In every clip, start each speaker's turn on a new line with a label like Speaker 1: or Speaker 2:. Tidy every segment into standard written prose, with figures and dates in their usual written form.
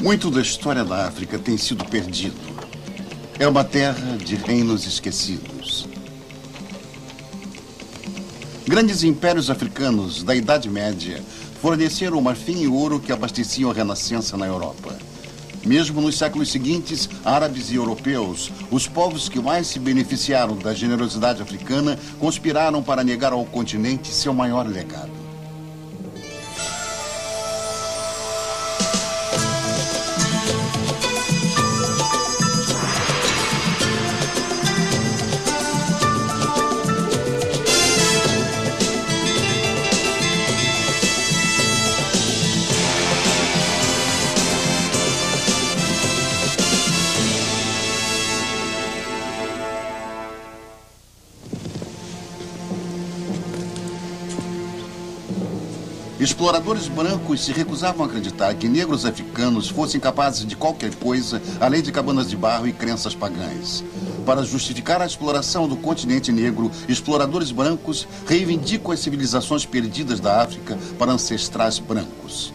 Speaker 1: Muito da história da África tem sido perdido. É uma terra de reinos esquecidos. Grandes impérios africanos da Idade Média forneceram o marfim e ouro que abasteciam a Renascença na Europa. Mesmo nos séculos seguintes, árabes e europeus, os povos que mais se beneficiaram da generosidade africana, conspiraram para negar ao continente seu maior legado. Exploradores brancos se recusavam a acreditar que negros africanos fossem capazes de qualquer coisa além de cabanas de barro e crenças pagãs. Para justificar a exploração do continente negro, exploradores brancos reivindicam as civilizações perdidas da África para ancestrais brancos.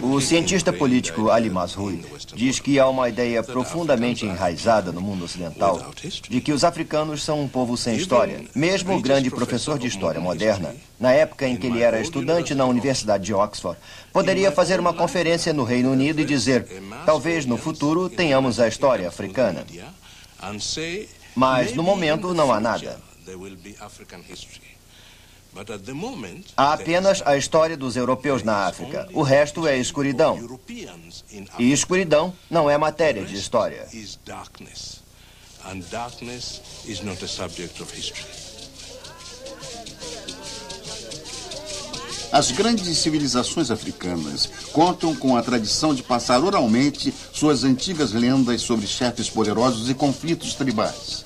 Speaker 2: O cientista político Ali Masrui diz que há uma ideia profundamente enraizada no mundo ocidental de que os africanos são um povo sem história. Mesmo o grande professor de história moderna, na época em que ele era estudante na Universidade de Oxford, poderia fazer uma conferência no Reino Unido e dizer: talvez no futuro tenhamos a história africana. Mas no momento não há nada. Há apenas a história dos europeus na África. O resto é escuridão. E escuridão não é matéria de história.
Speaker 1: As grandes civilizações africanas contam com a tradição de passar oralmente suas antigas lendas sobre chefes poderosos e conflitos tribais.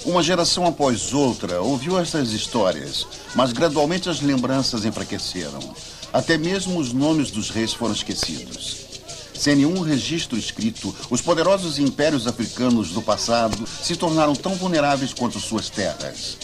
Speaker 1: Uma geração após outra ouviu essas histórias, mas gradualmente as lembranças enfraqueceram. Até mesmo os nomes dos reis foram esquecidos. Sem nenhum registro escrito, os poderosos impérios africanos do passado se tornaram tão vulneráveis quanto suas terras.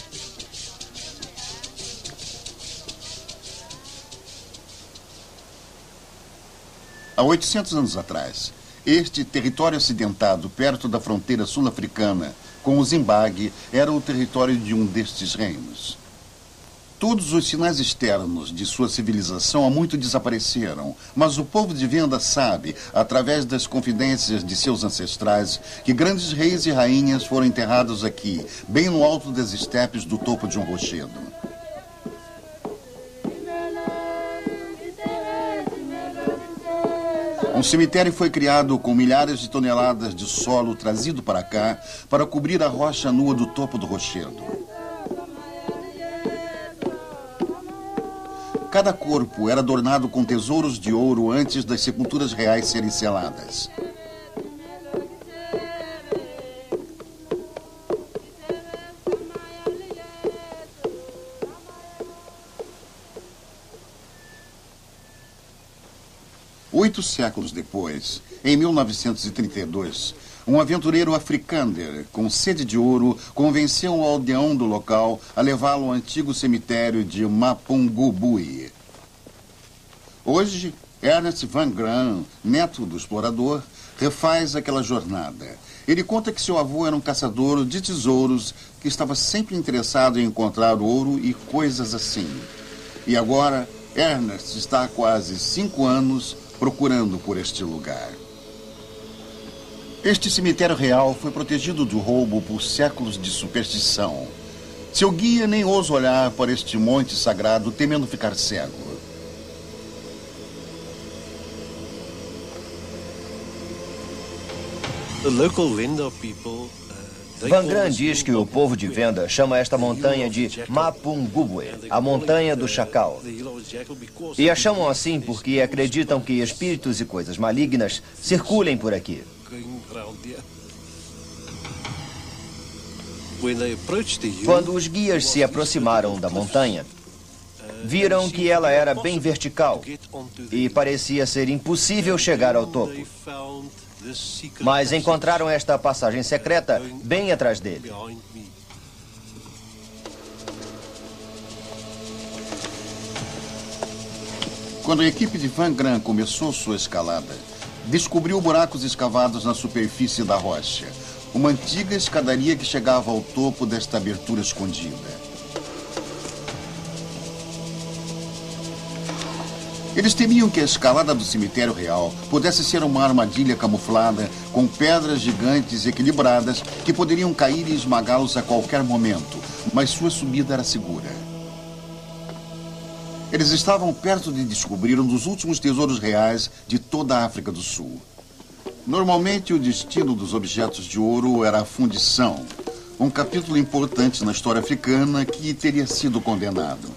Speaker 1: Há 800 anos atrás, este território acidentado perto da fronteira sul-africana com o Zimbábue era o território de um destes reinos. Todos os sinais externos de sua civilização há muito desapareceram, mas o povo de Venda sabe, através das confidências de seus ancestrais, que grandes reis e rainhas foram enterrados aqui, bem no alto das estepes do topo de um rochedo. Um cemitério foi criado com milhares de toneladas de solo trazido para cá para cobrir a rocha nua do topo do rochedo. Cada corpo era adornado com tesouros de ouro antes das sepulturas reais serem seladas. Oito séculos depois, em 1932, um aventureiro africâner com sede de ouro convenceu um aldeão do local a levá-lo ao antigo cemitério de Mapungubwe. Hoje, Ernest Van Graan, neto do explorador, refaz aquela jornada. Ele conta que seu avô era um caçador de tesouros que estava sempre interessado em encontrar ouro e coisas assim. E agora, Ernest está há quase 5 anos procurando por este lugar. Este cemitério real foi protegido do roubo por séculos de superstição. Seu guia nem ousa olhar para este monte sagrado, temendo ficar cego.
Speaker 2: Van Graan diz que o povo de Venda chama esta montanha de Mapungubwe, a montanha do chacal. E a chamam assim porque acreditam que espíritos e coisas malignas circulem por aqui. Quando os guias se aproximaram da montanha, viram que ela era bem vertical e parecia ser impossível chegar ao topo. Mas encontraram esta passagem secreta bem atrás dele.
Speaker 1: Quando a equipe de Van Gran começou sua escalada, descobriu buracos escavados na superfície da rocha. Uma antiga escadaria que chegava ao topo desta abertura escondida. Eles temiam que a escalada do cemitério real pudesse ser uma armadilha camuflada com pedras gigantes equilibradas que poderiam cair e esmagá-los a qualquer momento, mas sua subida era segura. Eles estavam perto de descobrir um dos últimos tesouros reais de toda a África do Sul. Normalmente, o destino dos objetos de ouro era a fundição, um capítulo importante na história africana que teria sido condenado.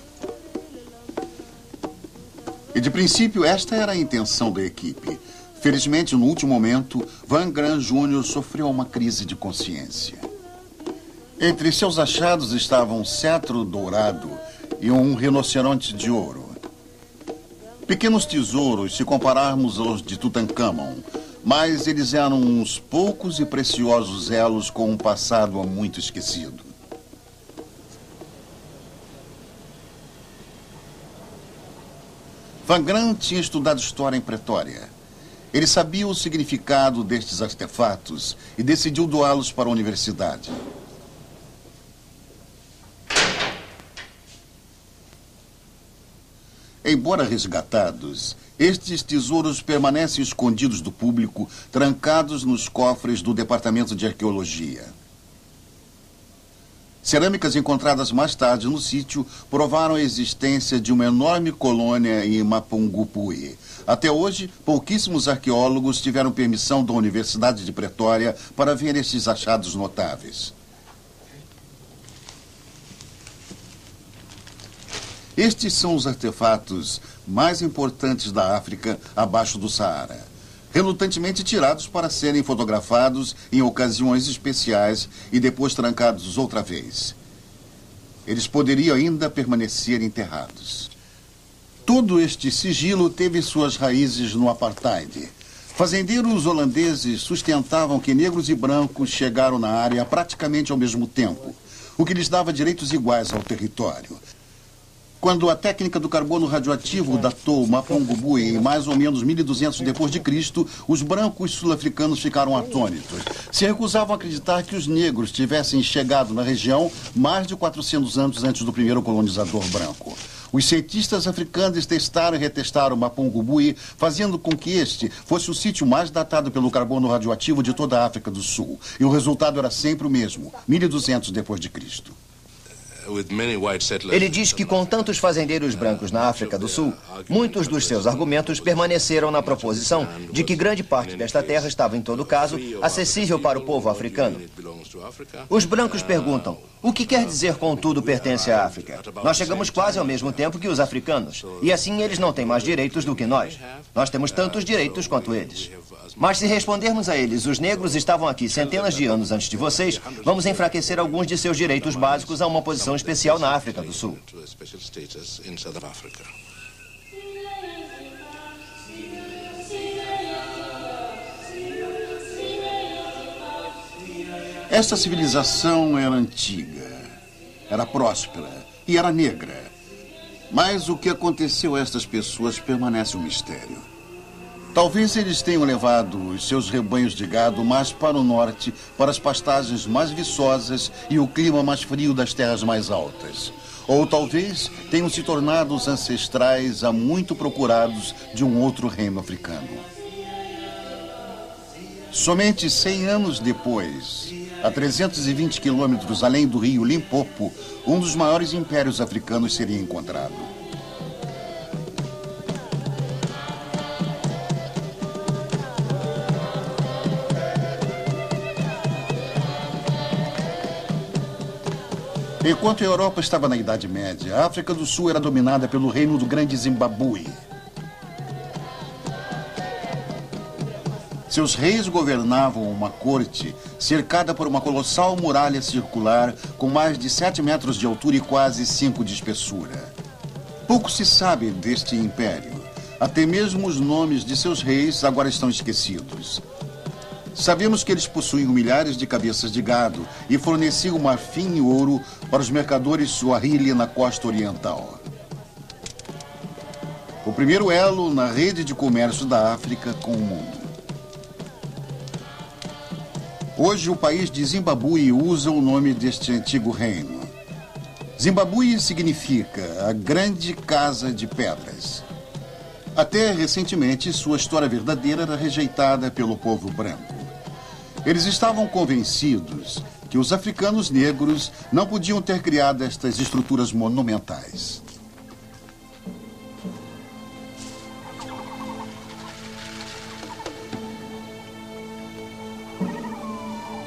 Speaker 1: E, de princípio, esta era a intenção da equipe. Felizmente, no último momento, Van Gran Jr. sofreu uma crise de consciência. Entre seus achados estavam um cetro dourado e um rinoceronte de ouro. Pequenos tesouros, se compararmos aos de Tutankhamon, mas eles eram uns poucos e preciosos elos com um passado há muito esquecido. Van Gran tinha estudado história em Pretória. Ele sabia o significado destes artefatos e decidiu doá-los para a universidade. Embora resgatados, estes tesouros permanecem escondidos do público, trancados nos cofres do Departamento de Arqueologia. Cerâmicas encontradas mais tarde no sítio provaram a existência de uma enorme colônia em Mapungubwe. Até hoje, pouquíssimos arqueólogos tiveram permissão da Universidade de Pretória para ver estes achados notáveis. Estes são os artefatos mais importantes da África abaixo do Saara, relutantemente tirados para serem fotografados em ocasiões especiais e depois trancados outra vez. Eles poderiam ainda permanecer enterrados. Todo este sigilo teve suas raízes no apartheid. Fazendeiros holandeses sustentavam que negros e brancos chegaram na área praticamente ao mesmo tempo, o que lhes dava direitos iguais ao território. Quando a técnica do carbono radioativo datou Mapungubwe em mais ou menos 1200 depois de Cristo, os brancos sul-africanos ficaram atônitos. Se recusavam a acreditar que os negros tivessem chegado na região mais de 400 anos antes do primeiro colonizador branco. Os cientistas africanos testaram e retestaram Mapungubwe, fazendo com que este fosse o sítio mais datado pelo carbono radioativo de toda a África do Sul. E o resultado era sempre o mesmo, 1200 depois de Cristo.
Speaker 2: Ele diz que com tantos fazendeiros brancos na África do Sul, muitos dos seus argumentos permaneceram na proposição de que grande parte desta terra estava, em todo caso, acessível para o povo africano. Os brancos perguntam, o que quer dizer com tudo pertence à África? Nós chegamos quase ao mesmo tempo que os africanos, e assim eles não têm mais direitos do que nós. Nós temos tantos direitos quanto eles. Mas se respondermos a eles, os negros estavam aqui centenas de anos antes de vocês, vamos enfraquecer alguns de seus direitos básicos a uma posição especial na África do Sul.
Speaker 1: Esta civilização era antiga, era próspera e era negra. Mas o que aconteceu a estas pessoas permanece um mistério. Talvez eles tenham levado os seus rebanhos de gado mais para o norte, para as pastagens mais viçosas e o clima mais frio das terras mais altas. Ou talvez tenham se tornado os ancestrais há muito procurados de um outro reino africano. Somente 100 anos depois, a 320 quilômetros além do rio Limpopo, um dos maiores impérios africanos seria encontrado. Enquanto a Europa estava na Idade Média, a África do Sul era dominada pelo reino do Grande Zimbabue. Seus reis governavam uma corte cercada por uma colossal muralha circular com mais de 7 metros de altura e quase 5 de espessura. Pouco se sabe deste império. Até mesmo os nomes de seus reis agora estão esquecidos. Sabemos que eles possuíam milhares de cabeças de gado e forneciam marfim e ouro para os mercadores Swahili na costa oriental. O primeiro elo na rede de comércio da África com o mundo. Hoje, o país de Zimbabue usa o nome deste antigo reino. Zimbabue significa a grande casa de pedras. Até recentemente, sua história verdadeira era rejeitada pelo povo branco. Eles estavam convencidos que os africanos negros não podiam ter criado estas estruturas monumentais.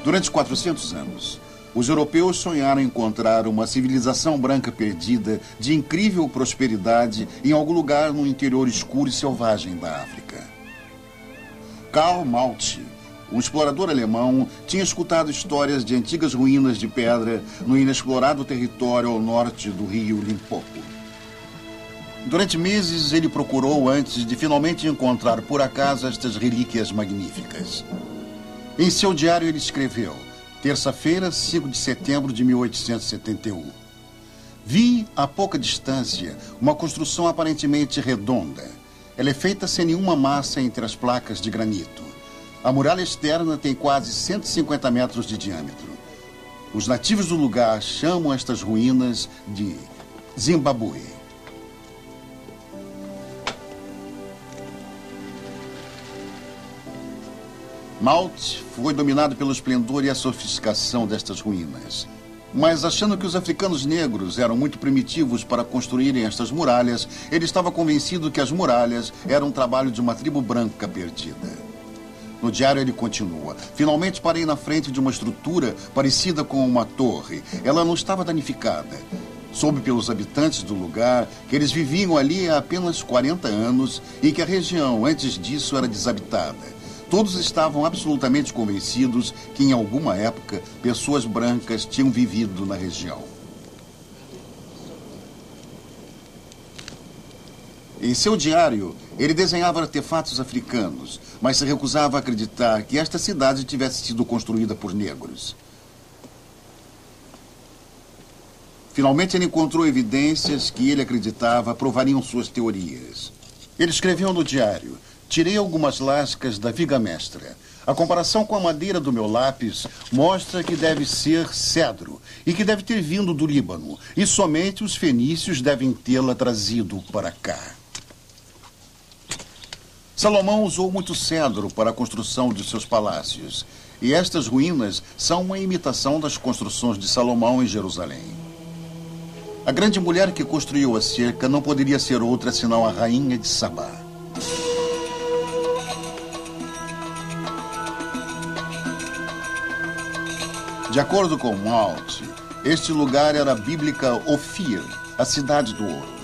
Speaker 1: Durante 400 anos, os europeus sonharam encontrar uma civilização branca perdida de incrível prosperidade em algum lugar no interior escuro e selvagem da África. Karl Maltz, um explorador alemão, tinha escutado histórias de antigas ruínas de pedra no inexplorado território ao norte do rio Limpopo. Durante meses, ele procurou antes de finalmente encontrar por acaso estas relíquias magníficas. Em seu diário, ele escreveu: terça-feira, 5 de setembro de 1871. Vi, a pouca distância, uma construção aparentemente redonda. Ela é feita sem nenhuma massa entre as placas de granito. A muralha externa tem quase 150 metros de diâmetro. Os nativos do lugar chamam estas ruínas de Zimbabue. Maltz foi dominado pelo esplendor e a sofisticação destas ruínas. Mas, achando que os africanos negros eram muito primitivos para construírem estas muralhas, ele estava convencido que as muralhas eram um trabalho de uma tribo branca perdida. No diário ele continua: finalmente parei na frente de uma estrutura parecida com uma torre. Ela não estava danificada. Soube pelos habitantes do lugar que eles viviam ali há apenas 40 anos e que a região, antes disso, era desabitada. Todos estavam absolutamente convencidos que, em alguma época, pessoas brancas tinham vivido na região. Em seu diário, ele desenhava artefatos africanos, mas se recusava a acreditar que esta cidade tivesse sido construída por negros. Finalmente, ele encontrou evidências que ele acreditava provariam suas teorias. Ele escreveu no diário: tirei algumas lascas da viga mestra. A comparação com a madeira do meu lápis mostra que deve ser cedro e que deve ter vindo do Líbano. E somente os fenícios devem tê-la trazido para cá. Salomão usou muito cedro para a construção de seus palácios. E estas ruínas são uma imitação das construções de Salomão em Jerusalém. A grande mulher que construiu a cerca não poderia ser outra senão a rainha de Sabá. De acordo com Maltz, este lugar era a bíblica Ofir, a cidade do ouro.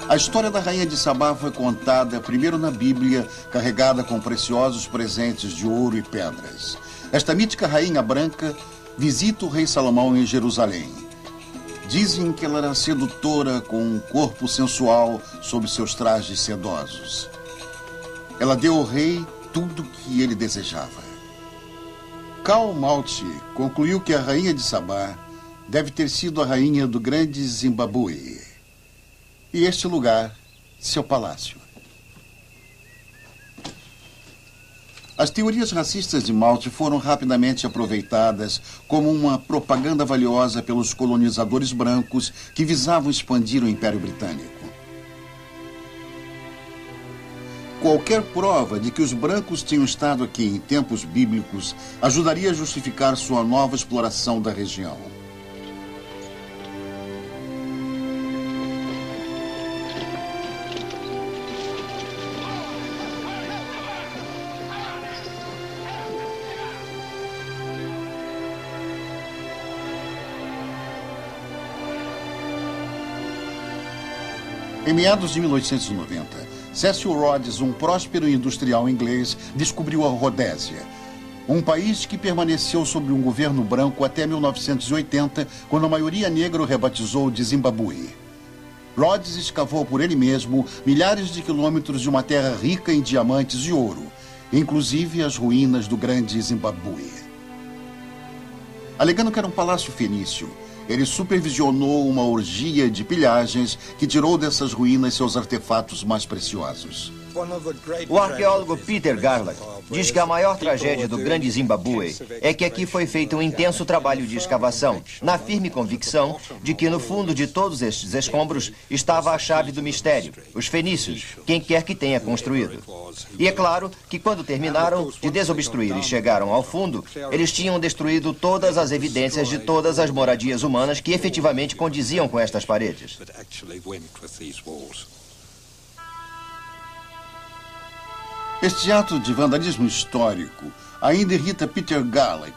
Speaker 1: A história da rainha de Sabá foi contada primeiro na Bíblia, carregada com preciosos presentes de ouro e pedras. Esta mítica rainha branca visita o rei Salomão em Jerusalém. Dizem que ela era sedutora, com um corpo sensual sob seus trajes sedosos. Ela deu ao rei tudo que ele desejava. Karl Maltz concluiu que a rainha de Sabá deve ter sido a rainha do grande Zimbabue. E este lugar, seu palácio. As teorias racistas de Maltz foram rapidamente aproveitadas como uma propaganda valiosa pelos colonizadores brancos que visavam expandir o Império Britânico. Qualquer prova de que os brancos tinham estado aqui em tempos bíblicos ajudaria a justificar sua nova exploração da região. Em meados de 1890, Cecil Rhodes, um próspero industrial inglês, descobriu a Rodésia, um país que permaneceu sob um governo branco até 1980, quando a maioria negra o rebatizou de Zimbabue. Rhodes escavou por ele mesmo milhares de quilômetros de uma terra rica em diamantes e ouro, inclusive as ruínas do grande Zimbabue. Alegando que era um palácio fenício, ele supervisionou uma orgia de pilhagens que tirou dessas ruínas seus artefatos mais preciosos.
Speaker 2: O arqueólogo Peter Garland diz que a maior tragédia do Grande Zimbabue é que aqui foi feito um intenso trabalho de escavação, na firme convicção de que no fundo de todos estes escombros estava a chave do mistério, os fenícios, quem quer que tenha construído. E é claro que quando terminaram de desobstruir e chegaram ao fundo, eles tinham destruído todas as evidências de todas as moradias humanas que efetivamente condiziam com estas paredes.
Speaker 1: Este ato de vandalismo histórico ainda irrita Peter Garland,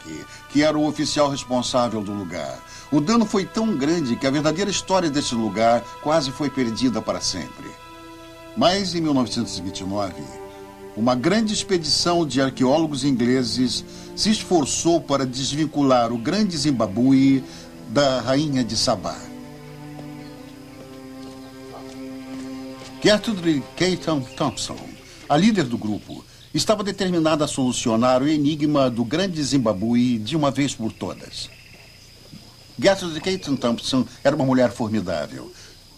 Speaker 1: que era o oficial responsável do lugar. O dano foi tão grande que a verdadeira história deste lugar quase foi perdida para sempre. Mas, em 1929, uma grande expedição de arqueólogos ingleses se esforçou para desvincular o Grande Zimbabue da Rainha de Sabá. Gertrude Keaton Thompson, a líder do grupo, estava determinada a solucionar o enigma do Grande Zimbabue de uma vez por todas. Gertrude Keaton Thompson era uma mulher formidável.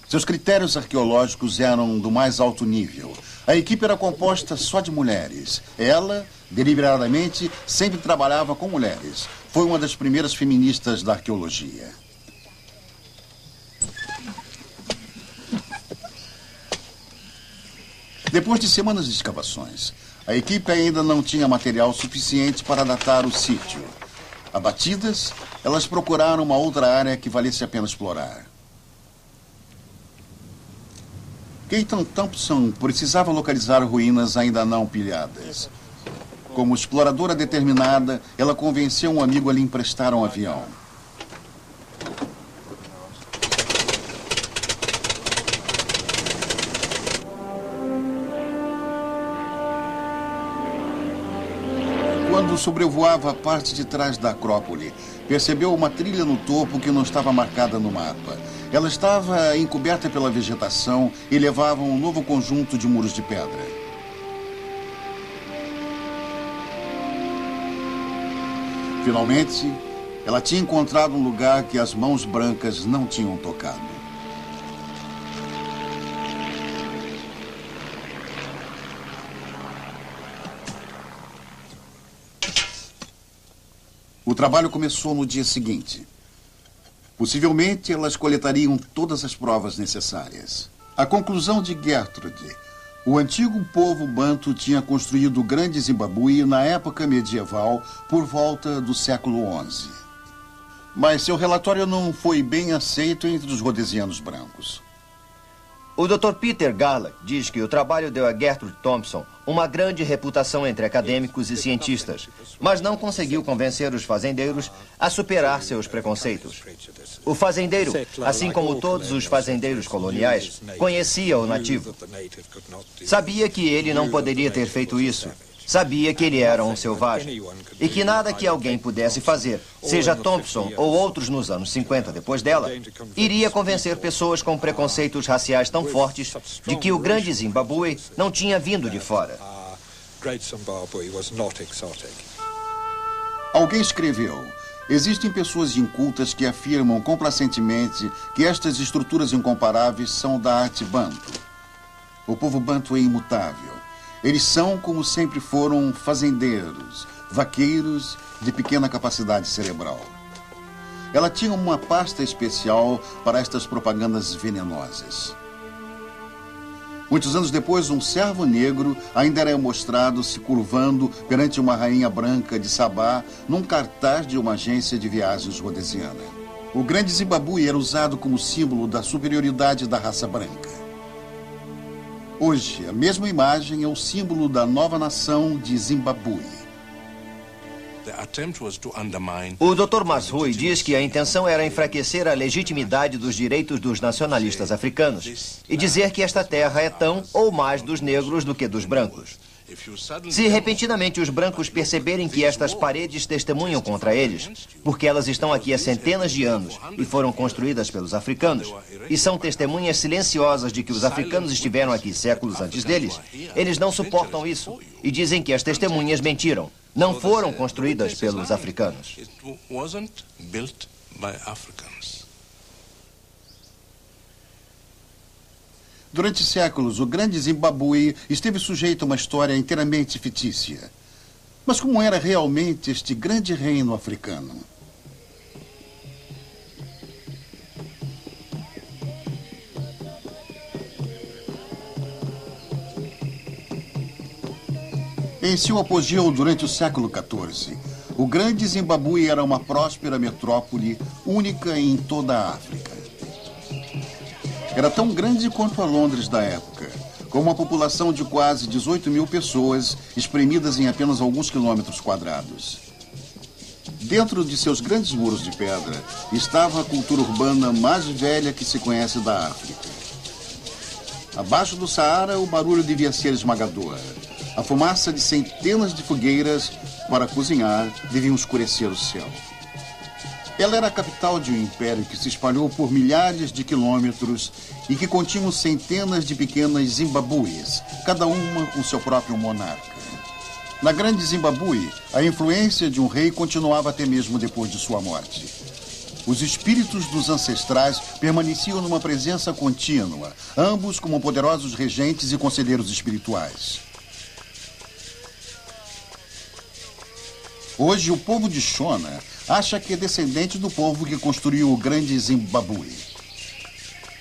Speaker 1: Seus critérios arqueológicos eram do mais alto nível. A equipe era composta só de mulheres. Ela, deliberadamente, sempre trabalhava com mulheres. Foi uma das primeiras feministas da arqueologia. Depois de semanas de escavações, a equipe ainda não tinha material suficiente para datar o sítio. Abatidas, elas procuraram uma outra área que valesse a pena explorar. Keaton Thompson precisava localizar ruínas ainda não pilhadas. Como exploradora determinada, ela convenceu um amigo a lhe emprestar um avião. Quando sobrevoava a parte de trás da Acrópole, percebeu uma trilha no topo que não estava marcada no mapa. Ela estava encoberta pela vegetação e levava um novo conjunto de muros de pedra. Finalmente, ela tinha encontrado um lugar que as mãos brancas não tinham tocado. O trabalho começou no dia seguinte. Possivelmente, elas coletariam todas as provas necessárias. A conclusão de Gertrude: o antigo povo banto tinha construído o Grande Zimbabue na época medieval, por volta do século XI. Mas seu relatório não foi bem aceito entre os rhodesianos brancos.
Speaker 2: O Dr. Peter Garland diz que o trabalho deu a Gertrude Thompson uma grande reputação entre acadêmicos e cientistas, mas não conseguiu convencer os fazendeiros a superar seus preconceitos. O fazendeiro, assim como todos os fazendeiros coloniais, conhecia o nativo. Sabia que ele não poderia ter feito isso. Sabia que ele era um selvagem e que nada que alguém pudesse fazer, seja Thompson ou outros nos anos 50 depois dela, iria convencer pessoas com preconceitos raciais tão fortes de que o Grande Zimbabue não tinha vindo de fora.
Speaker 1: Alguém escreveu: existem pessoas incultas que afirmam complacentemente que estas estruturas incomparáveis são da arte banto. O povo banto é imutável. Eles são, como sempre foram, fazendeiros, vaqueiros de pequena capacidade cerebral. Ela tinha uma pasta especial para estas propagandas venenosas. Muitos anos depois, um servo negro ainda era mostrado se curvando perante uma rainha branca de Sabá num cartaz de uma agência de viagens rhodesiana. O Grande Zimbabue era usado como símbolo da superioridade da raça branca. Hoje, a mesma imagem é o símbolo da nova nação de Zimbabue.
Speaker 2: O Dr. Mazrui diz que a intenção era enfraquecer a legitimidade dos direitos dos nacionalistas africanos e dizer que esta terra é tão ou mais dos negros do que dos brancos. Se repentinamente os brancos perceberem que estas paredes testemunham contra eles, porque elas estão aqui há centenas de anos e foram construídas pelos africanos, e são testemunhas silenciosas de que os africanos estiveram aqui séculos antes deles, eles não suportam isso e dizem que as testemunhas mentiram. Não foram construídas pelos africanos.
Speaker 1: Durante séculos, o grande Zimbábue esteve sujeito a uma história inteiramente fictícia. Mas como era realmente este grande reino africano? Em seu apogeu durante o século XIV, o grande Zimbábue era uma próspera metrópole única em toda a África. Era tão grande quanto a Londres da época, com uma população de quase 18 mil pessoas, espremidas em apenas alguns quilômetros quadrados. Dentro de seus grandes muros de pedra estava a cultura urbana mais velha que se conhece da África. Abaixo do Saara, o barulho devia ser esmagador. A fumaça de centenas de fogueiras para cozinhar devia escurecer o céu. Ela era a capital de um império que se espalhou por milhares de quilômetros e que continha centenas de pequenas Zimbabues, cada uma com seu próprio monarca. Na grande Zimbábue, a influência de um rei continuava até mesmo depois de sua morte. Os espíritos dos ancestrais permaneciam numa presença contínua, ambos como poderosos regentes e conselheiros espirituais. Hoje, o povo de Shona acha que é descendente do povo que construiu o grande Zimbábue.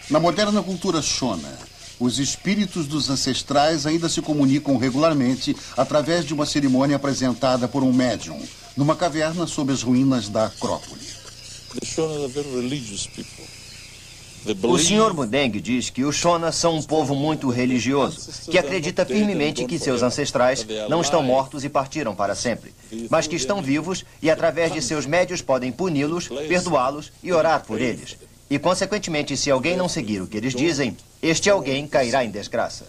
Speaker 1: Na moderna cultura Shona, os espíritos dos ancestrais ainda se comunicam regularmente através de uma cerimônia apresentada por um médium, numa caverna sob as ruínas da Acrópole.
Speaker 2: O Sr. Mudeng diz que os Shona são um povo muito religioso, que acredita firmemente que seus ancestrais não estão mortos e partiram para sempre, mas que estão vivos e, através de seus médios, podem puni-los, perdoá-los e orar por eles. E, consequentemente, se alguém não seguir o que eles dizem, este alguém cairá em desgraça.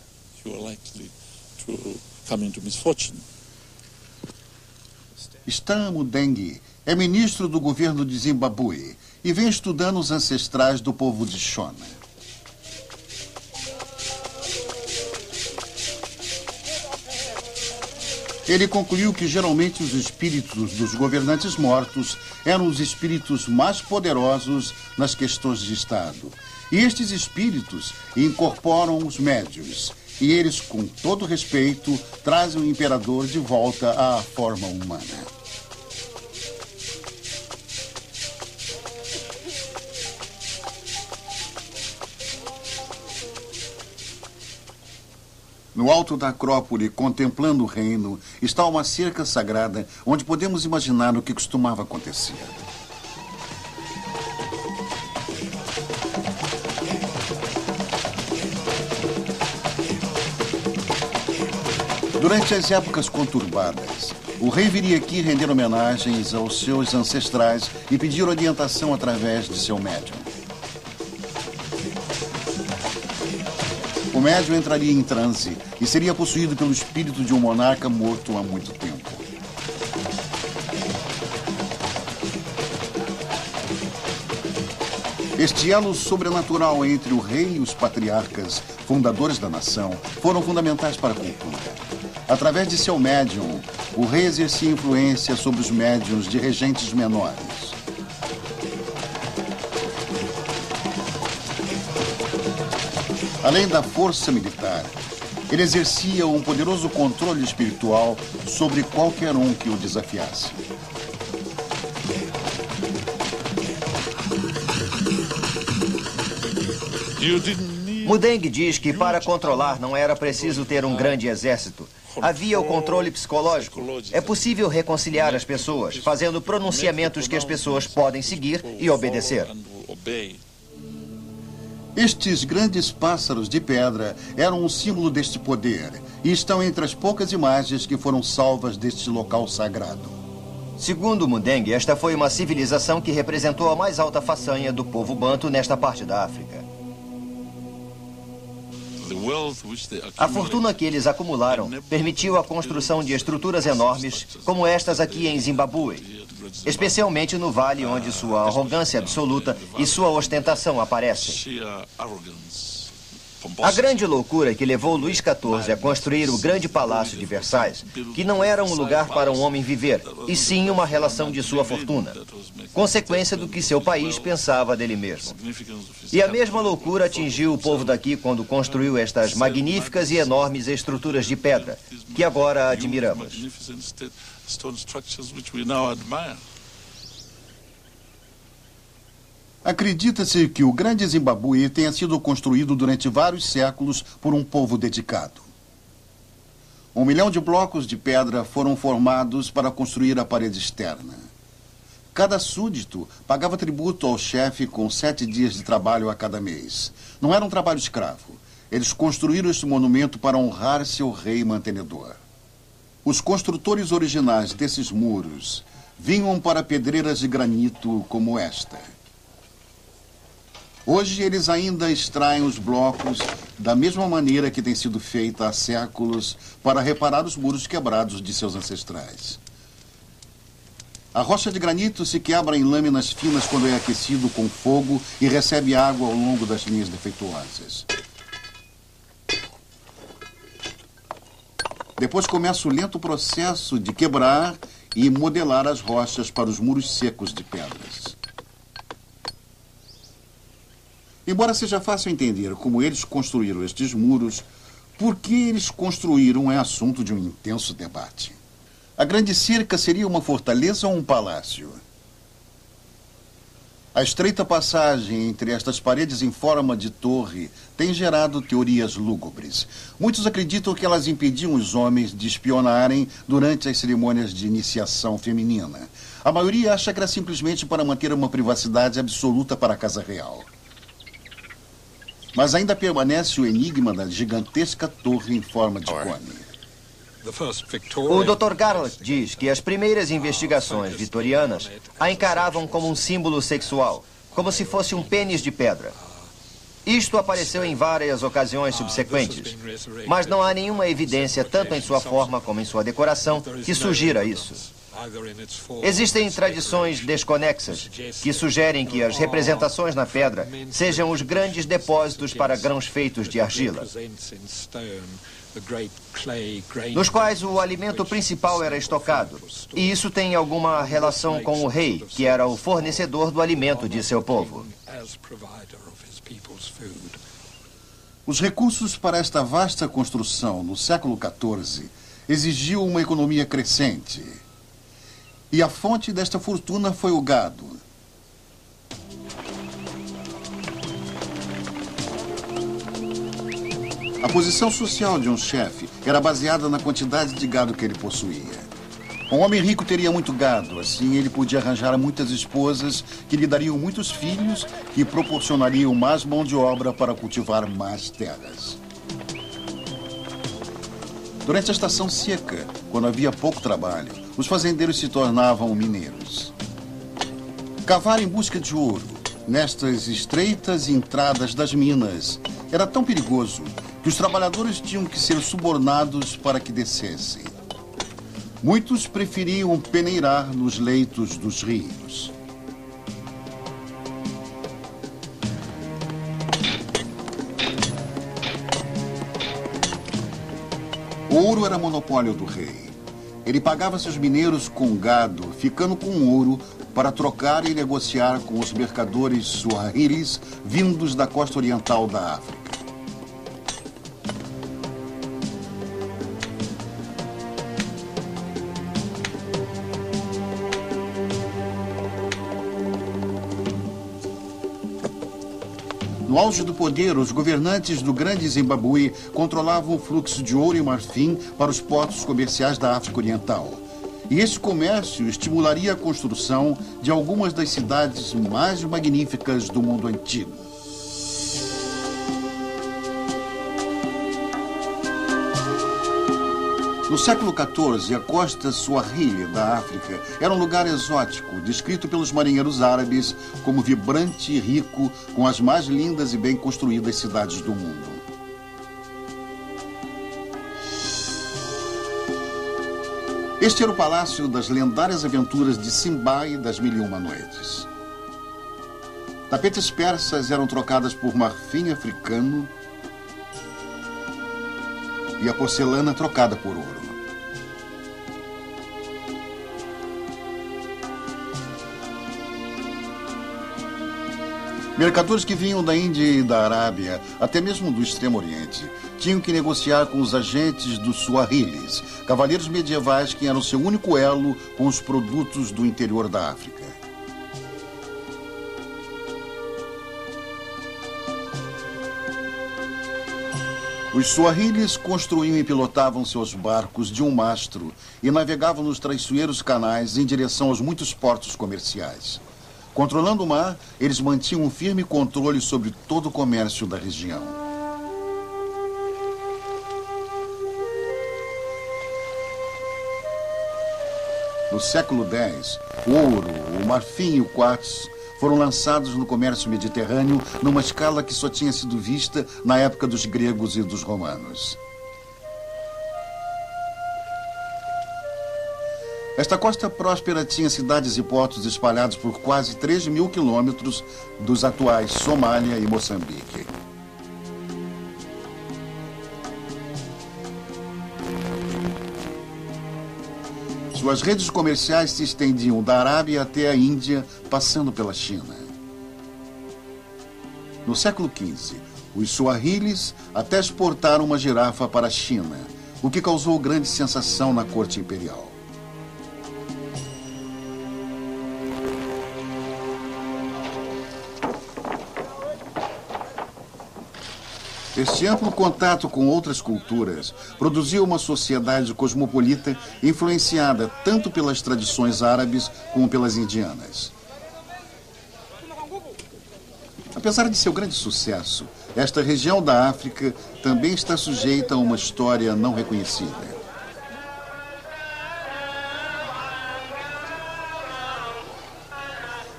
Speaker 1: Stan Mudeng é ministro do governo de Zimbábue e vem estudando os ancestrais do povo de Shona. Ele concluiu que geralmente os espíritos dos governantes mortos eram os espíritos mais poderosos nas questões de Estado. E estes espíritos incorporam os médiuns. E eles, com todo respeito, trazem o imperador de volta à forma humana. No alto da Acrópole, contemplando o reino, está uma cerca sagrada onde podemos imaginar o que costumava acontecer. Durante as épocas conturbadas, o rei viria aqui render homenagens aos seus ancestrais e pedir orientação através de seu médium. O médium entraria em transe e seria possuído pelo espírito de um monarca morto há muito tempo. Este elo sobrenatural entre o rei e os patriarcas, fundadores da nação, foram fundamentais para a cultura. Através de seu médium, o rei exercia influência sobre os médiuns de regentes menores. Além da força militar, ele exercia um poderoso controle espiritual sobre qualquer um que o desafiasse.
Speaker 2: Mudeng diz que para controlar não era preciso ter um grande exército. Havia o controle psicológico. É possível reconciliar as pessoas, fazendo pronunciamentos que as pessoas podem seguir e obedecer.
Speaker 1: Estes grandes pássaros de pedra eram um símbolo deste poder e estão entre as poucas imagens que foram salvas deste local sagrado.
Speaker 2: Segundo Mudeng, esta foi uma civilização que representou a mais alta façanha do povo banto nesta parte da África. A fortuna que eles acumularam permitiu a construção de estruturas enormes, como estas aqui em Zimbábue, especialmente no vale onde sua arrogância absoluta e sua ostentação aparecem. A grande loucura que levou Luís XIV a construir o grande palácio de Versailles, que não era um lugar para um homem viver, e sim uma relação de sua fortuna. consequência do que seu país pensava dele mesmo. E a mesma loucura atingiu o povo daqui quando construiu estas magníficas e enormes estruturas de pedra, que agora admiramos.
Speaker 1: Acredita-se que o Grande Zimbábue tenha sido construído durante vários séculos por um povo dedicado. 1 milhão de blocos de pedra foram formados para construir a parede externa. Cada súdito pagava tributo ao chefe com 7 dias de trabalho a cada mês. Não era um trabalho escravo. Eles construíram este monumento para honrar seu rei mantenedor. Os construtores originais desses muros vinham para pedreiras de granito como esta. Hoje eles ainda extraem os blocos da mesma maneira que tem sido feita há séculos para reparar os muros quebrados de seus ancestrais. A rocha de granito se quebra em lâminas finas quando é aquecido com fogo e recebe água ao longo das linhas defeituosas. Depois começa o lento processo de quebrar e modelar as rochas para os muros secos de pedras. Embora seja fácil entender como eles construíram estes muros, por que eles construíram é assunto de um intenso debate. A Grande Cerca seria uma fortaleza ou um palácio? A estreita passagem entre estas paredes em forma de torre tem gerado teorias lúgubres. Muitos acreditam que elas impediam os homens de espionarem durante as cerimônias de iniciação feminina. A maioria acha que era simplesmente para manter uma privacidade absoluta para a Casa Real. Mas ainda permanece o enigma da gigantesca torre em forma de cone.
Speaker 2: O Dr. Garland diz que as primeiras investigações vitorianas a encaravam como um símbolo sexual, como se fosse um pênis de pedra. Isto apareceu em várias ocasiões subsequentes, mas não há nenhuma evidência, tanto em sua forma como em sua decoração, que sugira isso. Existem tradições desconexas que sugerem que as representações na pedra sejam os grandes depósitos para grãos feitos de argila, nos quais o alimento principal era estocado. E isso tem alguma relação com o rei, que era o fornecedor do alimento de seu povo.
Speaker 1: Os recursos para esta vasta construção no século XIV exigiam uma economia crescente. E a fonte desta fortuna foi o gado. A posição social de um chefe era baseada na quantidade de gado que ele possuía. Um homem rico teria muito gado, assim ele podia arranjar muitas esposas que lhe dariam muitos filhos que proporcionariam mais mão de obra para cultivar mais terras. Durante a estação seca, quando havia pouco trabalho, os fazendeiros se tornavam mineiros. Cavar em busca de ouro, nestas estreitas entradas das minas, era tão perigoso que os trabalhadores tinham que ser subornados para que descessem. Muitos preferiam peneirar nos leitos dos rios. O ouro era monopólio do rei. Ele pagava seus mineiros com gado, ficando com ouro para trocar e negociar com os mercadores suahilis vindos da costa oriental da África. No auge do poder, os governantes do Grande Zimbábue controlavam o fluxo de ouro e marfim para os portos comerciais da África Oriental. E esse comércio estimularia a construção de algumas das cidades mais magníficas do mundo antigo. No século XIV, a costa Swahili da África era um lugar exótico, descrito pelos marinheiros árabes como vibrante e rico, com as mais lindas e bem construídas cidades do mundo. Este era o palácio das lendárias aventuras de Simba e das Mil e Uma Noites. Tapetes persas eram trocadas por marfim africano e a porcelana trocada por ouro. Mercadores que vinham da Índia e da Arábia, até mesmo do Extremo Oriente, tinham que negociar com os agentes dos Suahilis, cavaleiros medievais que eram seu único elo com os produtos do interior da África. Os Suahilis construíam e pilotavam seus barcos de um mastro e navegavam nos traiçoeiros canais em direção aos muitos portos comerciais. Controlando o mar, eles mantinham um firme controle sobre todo o comércio da região. No século X, o ouro, o marfim e o quartzo foram lançados no comércio mediterrâneo numa escala que só tinha sido vista na época dos gregos e dos romanos. Esta costa próspera tinha cidades e portos espalhados por quase 3.000 quilômetros dos atuais Somália e Moçambique. Suas redes comerciais se estendiam da Arábia até a Índia, passando pela China. No século XV, os Suahilis até exportaram uma girafa para a China, o que causou grande sensação na corte imperial. Este amplo contato com outras culturas produziu uma sociedade cosmopolita influenciada tanto pelas tradições árabes como pelas indianas. Apesar de seu grande sucesso, esta região da África também está sujeita a uma história não reconhecida.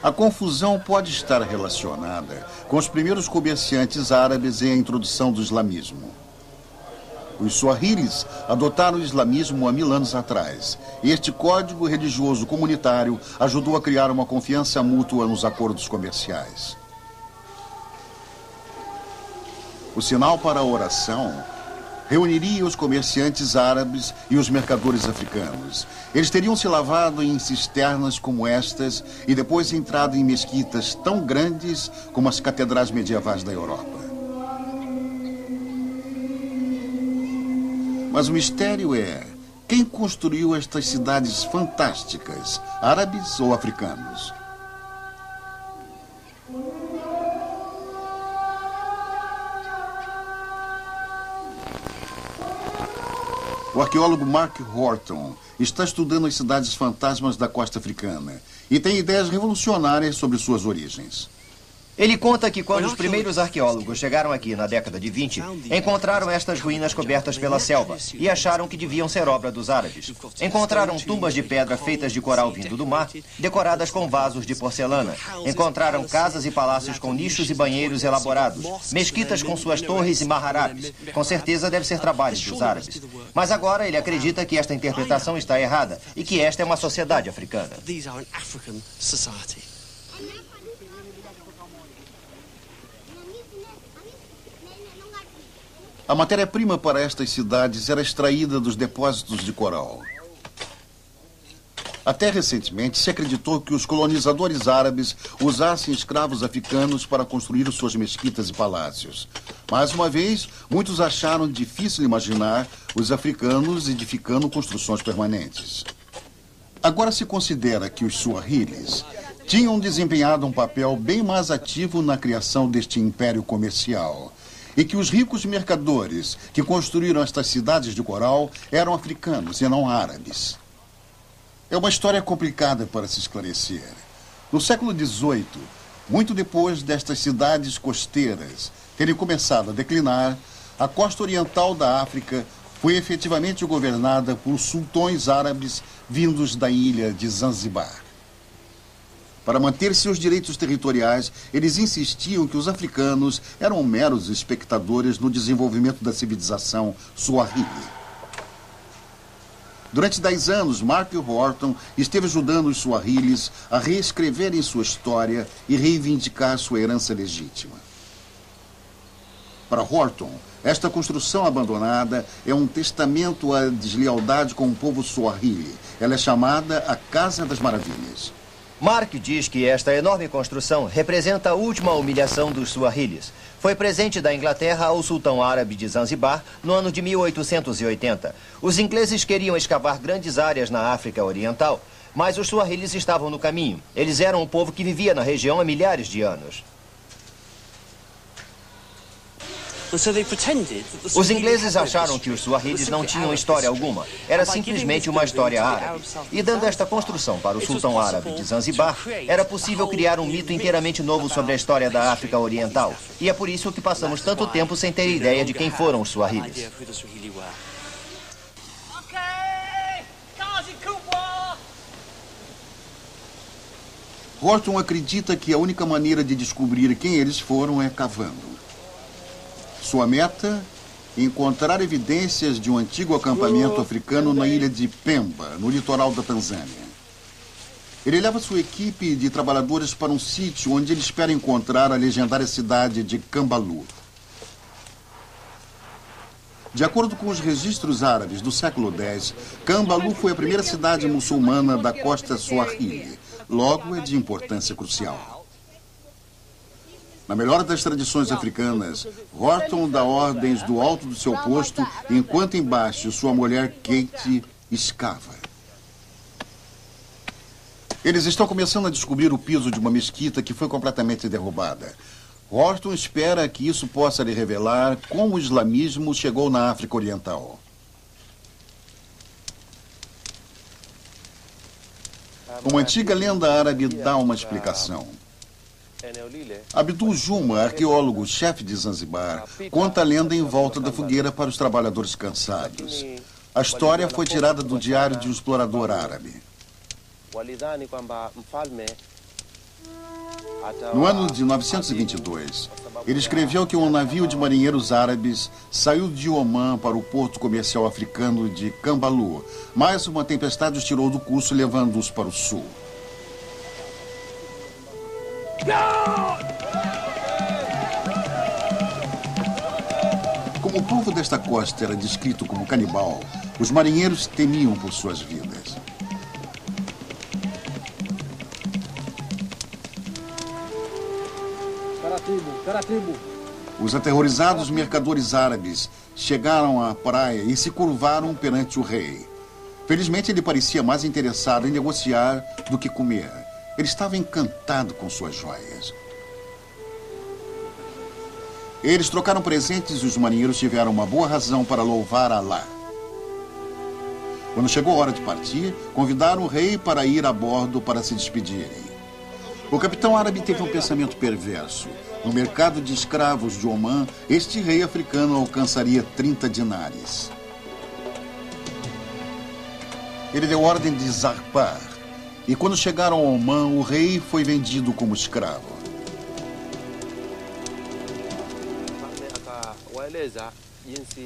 Speaker 1: A confusão pode estar relacionada com os primeiros comerciantes árabes e a introdução do islamismo. Os Suahilis adotaram o islamismo há 1000 anos atrás. E este código religioso comunitário ajudou a criar uma confiança mútua nos acordos comerciais. O sinal para a oração reuniria os comerciantes árabes e os mercadores africanos. Eles teriam se lavado em cisternas como estas e depois entrado em mesquitas tão grandes como as catedrais medievais da Europa. Mas o mistério é: quem construiu estas cidades fantásticas, árabes ou africanos? O arqueólogo Mark Horton está estudando as cidades fantasmas da costa africana e tem ideias revolucionárias sobre suas origens.
Speaker 2: Ele conta que quando os primeiros arqueólogos chegaram aqui na década de 20, encontraram estas ruínas cobertas pela selva e acharam que deviam ser obra dos árabes. Encontraram tumbas de pedra feitas de coral vindo do mar, decoradas com vasos de porcelana. Encontraram casas e palácios com nichos e banheiros elaborados, mesquitas com suas torres e maharabes. Com certeza deve ser trabalho dos árabes. Mas agora ele acredita que esta interpretação está errada e que esta é uma sociedade africana.
Speaker 1: A matéria-prima para estas cidades era extraída dos depósitos de coral. Até recentemente, se acreditou que os colonizadores árabes usassem escravos africanos para construir suas mesquitas e palácios. Mais uma vez, muitos acharam difícil imaginar os africanos edificando construções permanentes. Agora se considera que os Suahilis tinham desempenhado um papel bem mais ativo na criação deste império comercial. E que os ricos mercadores que construíram estas cidades de coral eram africanos e não árabes. É uma história complicada para se esclarecer. No século XVIII, muito depois destas cidades costeiras terem começado a declinar, a costa oriental da África foi efetivamente governada por sultões árabes vindos da ilha de Zanzibar. Para manter seus direitos territoriais, eles insistiam que os africanos eram meros espectadores no desenvolvimento da civilização Swahili. Durante 10 anos, Mark Horton esteve ajudando os Swahilis a reescreverem sua história e reivindicar sua herança legítima. Para Horton, esta construção abandonada é um testamento à deslealdade com o povo Swahili. Ela é chamada a Casa das Maravilhas.
Speaker 2: Mark diz que esta enorme construção representa a última humilhação dos Suahilis. Foi presente da Inglaterra ao sultão árabe de Zanzibar no ano de 1880. Os ingleses queriam escavar grandes áreas na África Oriental, mas os Suahilis estavam no caminho. Eles eram um povo que vivia na região há milhares de anos. Os ingleses acharam que os Suahilis não tinham história alguma. Era simplesmente uma história árabe. E dando esta construção para o sultão árabe de Zanzibar, era possível criar um mito inteiramente novo sobre a história da África Oriental. E é por isso que passamos tanto tempo sem ter ideia de quem foram os Suahilis.
Speaker 1: Horton acredita que a única maneira de descobrir quem eles foram é cavando. Sua meta? Encontrar evidências de um antigo acampamento africano na ilha de Pemba, no litoral da Tanzânia. Ele leva sua equipe de trabalhadores para um sítio onde ele espera encontrar a legendária cidade de Kambalu. De acordo com os registros árabes do século X, Kambalu foi a primeira cidade muçulmana da costa Swahili. Logo, é de importância crucial. Na melhor das tradições africanas, Horton dá ordens do alto do seu posto, enquanto embaixo sua mulher Kate escava. Eles estão começando a descobrir o piso de uma mesquita que foi completamente derrubada. Horton espera que isso possa lhe revelar como o islamismo chegou na África Oriental. Uma antiga lenda árabe dá uma explicação. Abdul Juma, arqueólogo chefe de Zanzibar, conta a lenda em volta da fogueira para os trabalhadores cansados. A história foi tirada do diário de um explorador árabe. No ano de 922, ele escreveu que um navio de marinheiros árabes saiu de Omã para o porto comercial africano de Kambalu, mas uma tempestade os tirou do curso, levando-os para o sul. Como o povo desta costa era descrito como canibal, os marinheiros temiam por suas vidas. Os aterrorizados mercadores árabes chegaram à praia e se curvaram perante o rei. Felizmente, ele parecia mais interessado em negociar do que comer. Ele estava encantado com suas joias. Eles trocaram presentes e os marinheiros tiveram uma boa razão para louvar Alá. Quando chegou a hora de partir, convidaram o rei para ir a bordo para se despedirem. O capitão árabe teve um pensamento perverso. No mercado de escravos de Omã, este rei africano alcançaria 30 dinares. Ele deu ordem de zarpar. E quando chegaram a Omã, o rei foi vendido como escravo.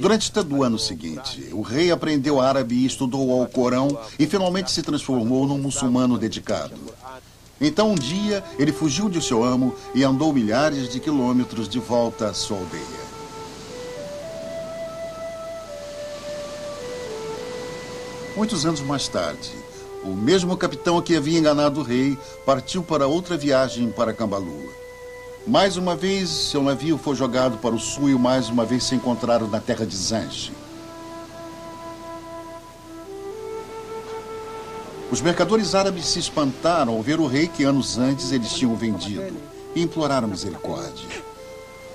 Speaker 1: Durante todo o ano seguinte, o rei aprendeu árabe e estudou o Alcorão e finalmente se transformou num muçulmano dedicado. Então, um dia, ele fugiu de seu amo e andou milhares de quilômetros de volta à sua aldeia. Muitos anos mais tarde, o mesmo capitão que havia enganado o rei partiu para outra viagem para Kambalu. Mais uma vez, seu navio foi jogado para o sul e mais uma vez se encontraram na terra de Zange. Os mercadores árabes se espantaram ao ver o rei que anos antes eles tinham vendido e imploraram misericórdia.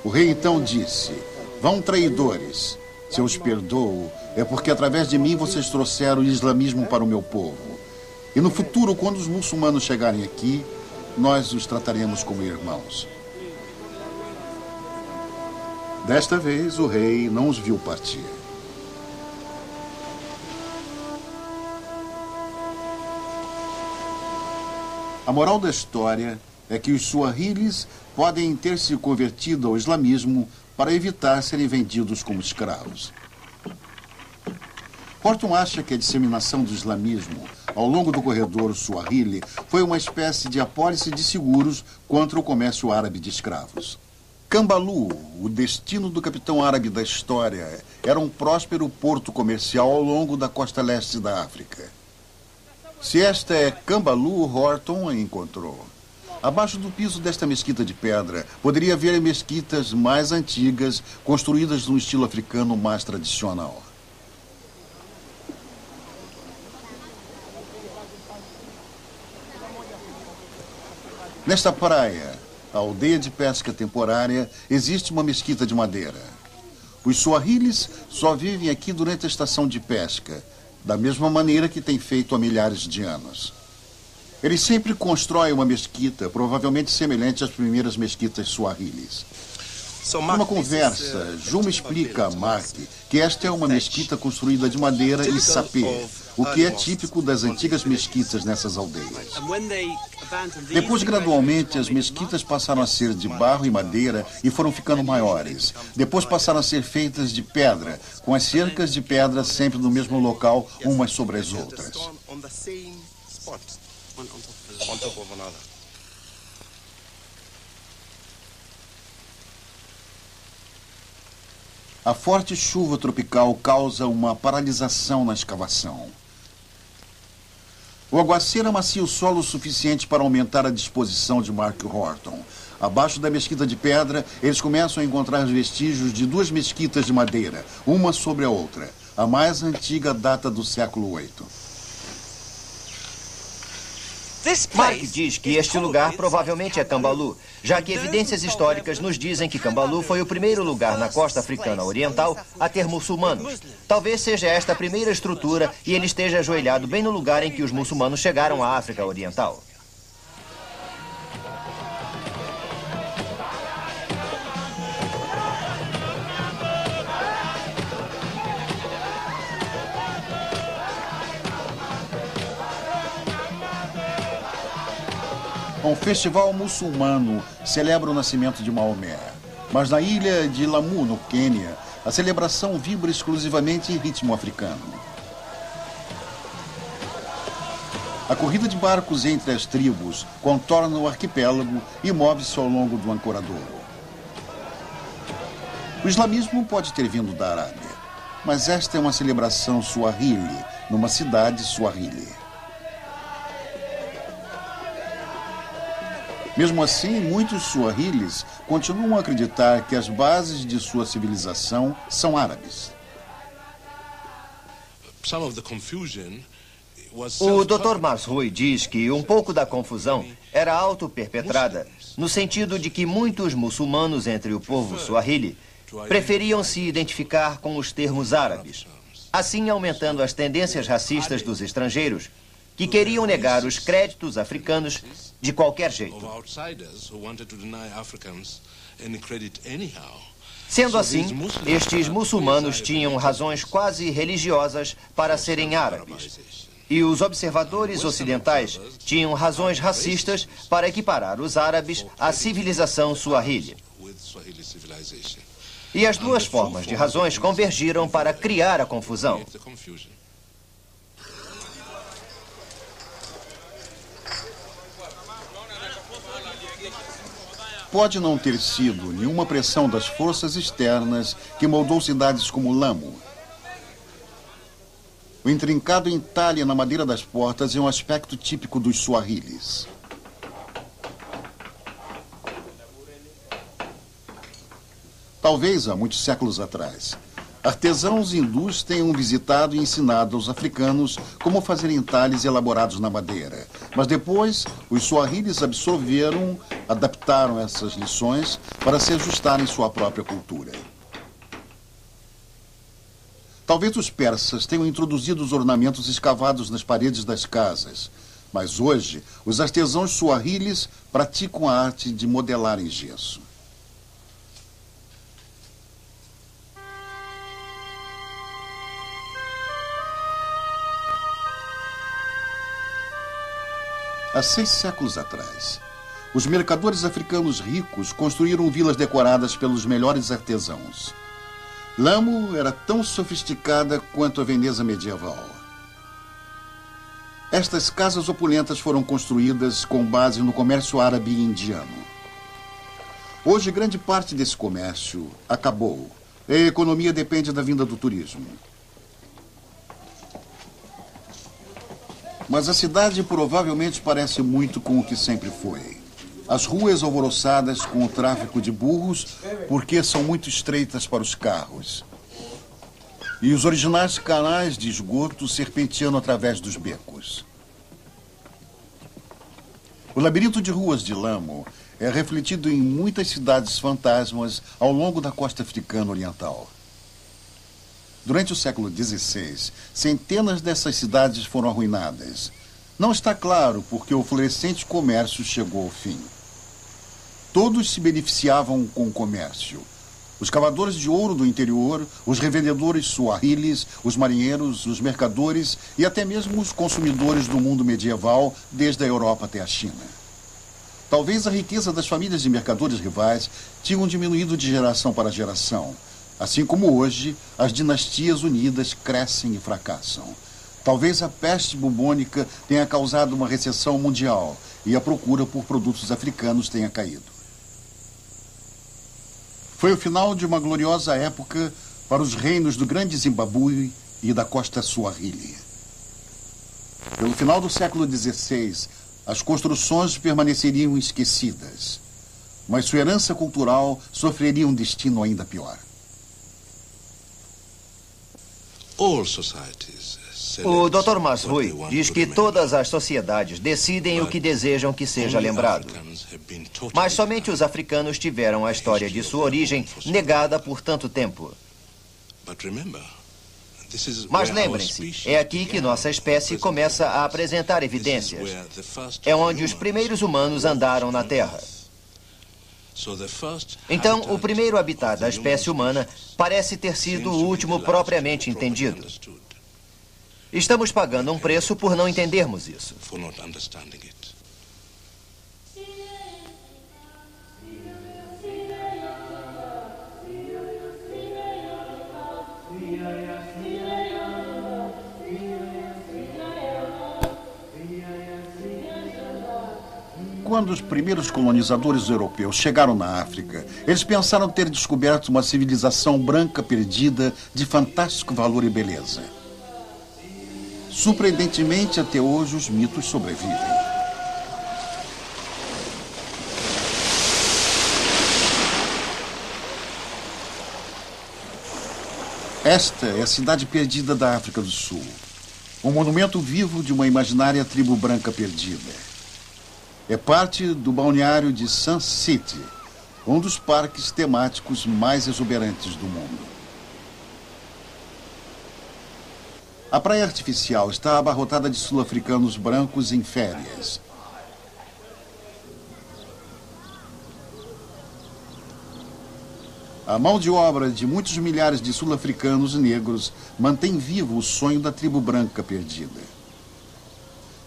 Speaker 1: O rei então disse: "Vão traidores, se eu os perdoo, é porque através de mim vocês trouxeram o islamismo para o meu povo. E no futuro, quando os muçulmanos chegarem aqui, nós os trataremos como irmãos." Desta vez, o rei não os viu partir. A moral da história é que os Suahilis podem ter se convertido ao islamismo para evitar serem vendidos como escravos. Horton acha que a disseminação do islamismo ao longo do corredor Swahili foi uma espécie de apólice de seguros contra o comércio árabe de escravos. Kambalu, o destino do capitão árabe da história, era um próspero porto comercial ao longo da costa leste da África. Se esta é Cambalu, Horton a encontrou. Abaixo do piso desta mesquita de pedra, poderia haver mesquitas mais antigas, construídas no estilo africano mais tradicional. Nesta praia, a aldeia de pesca temporária, existe uma mesquita de madeira. Os suahilis só vivem aqui durante a estação de pesca, da mesma maneira que tem feito há milhares de anos. Eles sempre constroem uma mesquita, provavelmente semelhante às primeiras mesquitas suahilis. Numa conversa, Juma explica a Mark que esta é uma mesquita construída de madeira e sapê, o que é típico das antigas mesquitas nessas aldeias. Depois, gradualmente, as mesquitas passaram a ser de barro e madeira e foram ficando maiores. Depois passaram a ser feitas de pedra, com as cercas de pedra sempre no mesmo local, umas sobre as outras. A forte chuva tropical causa uma paralisação na escavação. O aguaceiro amacia o solo o suficiente para aumentar a disposição de Mark Horton. Abaixo da mesquita de pedra, eles começam a encontrar vestígios de duas mesquitas de madeira, uma sobre a outra. A mais antiga data do século VIII.
Speaker 2: Mark diz que este lugar provavelmente é Cambalu, já que evidências históricas nos dizem que Cambalu foi o primeiro lugar na costa africana oriental a ter muçulmanos. Talvez seja esta a primeira estrutura e ele esteja ajoelhado bem no lugar em que os muçulmanos chegaram à África Oriental.
Speaker 1: Um festival muçulmano celebra o nascimento de Maomé. Mas na ilha de Lamu, no Quênia, a celebração vibra exclusivamente em ritmo africano. A corrida de barcos entre as tribos contorna o arquipélago e move-se ao longo do ancoradouro. O islamismo pode ter vindo da Arábia, mas esta é uma celebração suahili, numa cidade suahili. Mesmo assim, muitos suahilis continuam a acreditar que as bases de sua civilização são árabes.
Speaker 2: O Dr. Masrui diz que um pouco da confusão era auto-perpetrada, no sentido de que muitos muçulmanos entre o povo suahili preferiam se identificar com os termos árabes, assim aumentando as tendências racistas dos estrangeiros, que queriam negar os créditos africanos de qualquer jeito. Sendo assim, estes muçulmanos tinham razões quase religiosas para serem árabes. E os observadores ocidentais tinham razões racistas para equiparar os árabes à civilização suahili. E as duas formas de razões convergiram para criar a confusão.
Speaker 1: Pode não ter sido nenhuma pressão das forças externas que moldou cidades como Lamu. O intrincado entalhe na madeira das portas é um aspecto típico dos suahilis. Talvez há muitos séculos atrás, artesãos hindus tenham visitado e ensinado aos africanos como fazer entalhes elaborados na madeira. Mas depois, os suahilis absorveram, adaptaram essas lições para se ajustarem à sua própria cultura. Talvez os persas tenham introduzido os ornamentos escavados nas paredes das casas, mas hoje os artesãos suahilis praticam a arte de modelar em gesso. Há 6 séculos atrás, os mercadores africanos ricos construíram vilas decoradas pelos melhores artesãos. Lamu era tão sofisticada quanto a Veneza medieval. Estas casas opulentas foram construídas com base no comércio árabe e indiano. Hoje, grande parte desse comércio acabou. A economia depende da vinda do turismo. Mas a cidade provavelmente parece muito com o que sempre foi. As ruas alvoroçadas com o tráfego de burros, porque são muito estreitas para os carros. E os originais canais de esgoto serpenteando através dos becos. O labirinto de ruas de Lamo é refletido em muitas cidades fantasmas ao longo da costa africana oriental. Durante o século XVI, centenas dessas cidades foram arruinadas. Não está claro porque o florescente comércio chegou ao fim. Todos se beneficiavam com o comércio. Os cavadores de ouro do interior, os revendedores suahilis, os marinheiros, os mercadores e até mesmo os consumidores do mundo medieval, desde a Europa até a China. Talvez a riqueza das famílias de mercadores rivais tinham diminuído de geração para geração. Assim como hoje, as dinastias unidas crescem e fracassam. Talvez a peste bubônica tenha causado uma recessão mundial e a procura por produtos africanos tenha caído. Foi o final de uma gloriosa época para os reinos do Grande Zimbábue e da costa Suahili. Pelo final do século XVI, as construções permaneceriam esquecidas, mas sua herança cultural sofreria um destino ainda pior.
Speaker 2: O Dr. Masrui diz que todas as sociedades decidem o que desejam que seja lembrado. Mas somente os africanos tiveram a história de sua origem negada por tanto tempo. Mas lembrem-se, é aqui que nossa espécie começa a apresentar evidências. É onde os primeiros humanos andaram na Terra. Então, o primeiro habitat da espécie humana parece ter sido o último propriamente entendido. Estamos pagando um preço por não entendermos isso.
Speaker 1: Quando os primeiros colonizadores europeus chegaram na África, eles pensaram ter descoberto uma civilização branca perdida de fantástico valor e beleza. Surpreendentemente, até hoje, os mitos sobrevivem. Esta é a cidade perdida da África do Sul. Um monumento vivo de uma imaginária tribo branca perdida. É parte do balneário de Sun City, um dos parques temáticos mais exuberantes do mundo. A praia artificial está abarrotada de sul-africanos brancos em férias. A mão de obra de muitos milhares de sul-africanos negros mantém vivo o sonho da tribo branca perdida.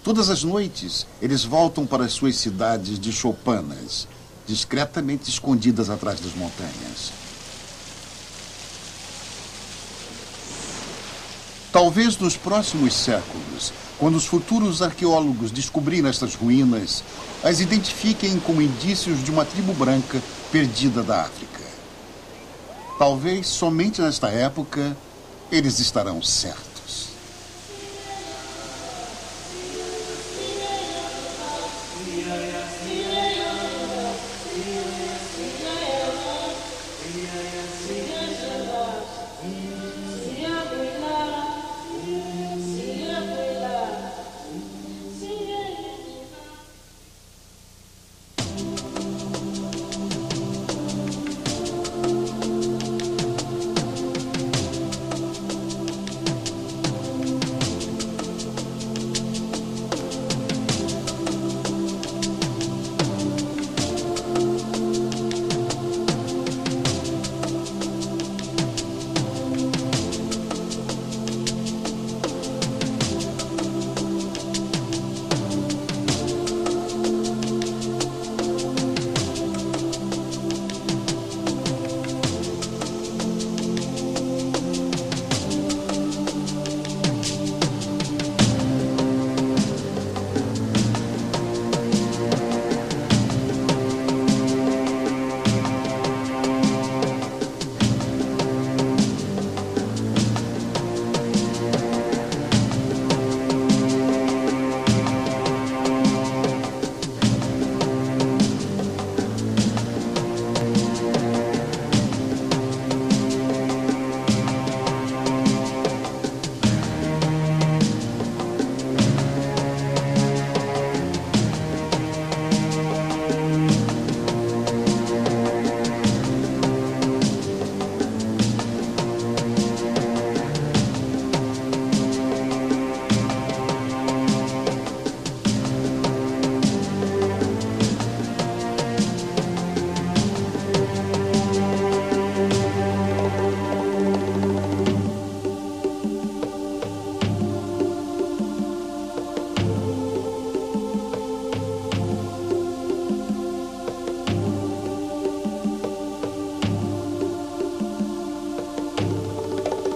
Speaker 1: Todas as noites, eles voltam para as suas cidades de choupanas, discretamente escondidas atrás das montanhas. Talvez nos próximos séculos, quando os futuros arqueólogos descobrirem estas ruínas, as identifiquem como indícios de uma tribo branca perdida da África. Talvez somente nesta época eles estarão certos.